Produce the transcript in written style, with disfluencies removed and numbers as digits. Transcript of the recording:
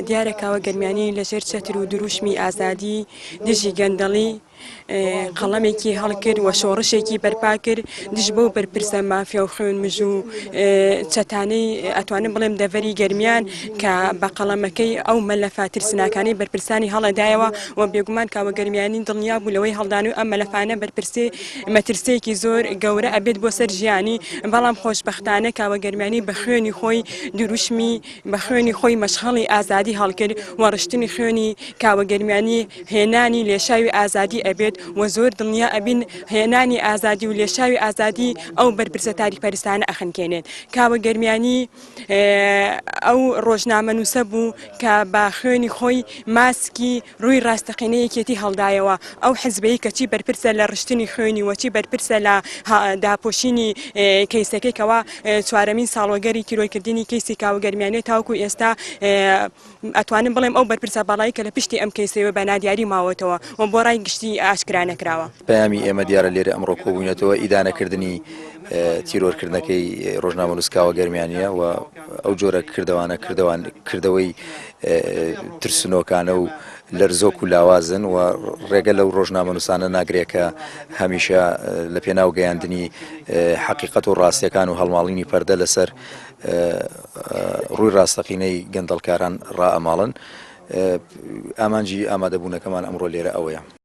دیارە کاوە گەرمیانی لەژێر چەتر و دروشمی ئازادی دژی گەندەڵی قەڵەمێکی هەڵکرد و شۆڕشێکی بەرپا کرد دژ بەو بەرپرسە مافیا و خوێن مژ و چەتانەی ئەتوانم بڵێم دەڤەری گەرمیان کە بە قەڵەمەکەی ئەو مەلەفە ترسناکانی بەرپرسانی هەڵەدایەوە و بێگومان کاوە گەرمیانی دڵنیا بوو لەوەی هەڵدان و ئەم مەلەفانە بەرپرسێ مەترسەیەکی زۆر گەورە ئەبێت بۆ سەر ژیانی بەڵام خۆشبەختانە کاوە گەرمیانی بە خوێنی خۆی دروشمی بە خوێنی خۆی مەشغەڵی ئازادی هەڵکرد و ڕشتنی خوێنی کاوە گەرمیانی هێنانی لێشاوی ئازادی ئەبێت و زۆر دڵنیا ئەبین هێنانی ئازادی و لێشاوی ئازادی ئەو بەرپرسە تاریکپەرستانە ئەخنکێنێت کاوە گەرمیانی ئەو ڕۆژنامە نووسە بوو کە با خوێنی خۆی ماسکی ڕووی ڕاستەقینەیەکێتی هەڵدایەوە ئەو حزبەی کەچی بەرپرسە لە ڕشتنی خوێنی وەچی بەرپرسە لە داپۆشینی کەیسەکەیەوە چوارەمین ساڵۆگەری تیرۆیکردنی کەیسی کاوە گەرمیانێت تاوکو ئێستا ئەتوانم بڵێم ئەو بەرپرسە باڵایی کە لە پشتی ئەم کەیسەوە بە نادیاری ماوەتەوە و بۆ ڕای گشتی ئاشکرا نەکراوە. پەیامی ئێمە دیارە لێرە ئەمڕۆ کۆبوونێتەوە ئیدانەکردنی تیرۆرکردنەکەی ڕۆژنامە نووسکاوە گەرمیانیە و ئەو جۆرە کردەوەی ترسنۆکانە و لەرزۆک و لاوازن و ڕێگە لەو ڕۆژنامە نووسانە ناگرێکە هەمیشە لە پێناو گەیاندنی حەقیقەت و ڕاستیەکان و هەڵماڵینی پەردە لەسەر ڕووی ڕاستەقینەی گەندەڵکاران ڕائەماڵن. ئامانجی ئامادەبوونەکەمان ئەمڕۆ لێرە ئەوەیە.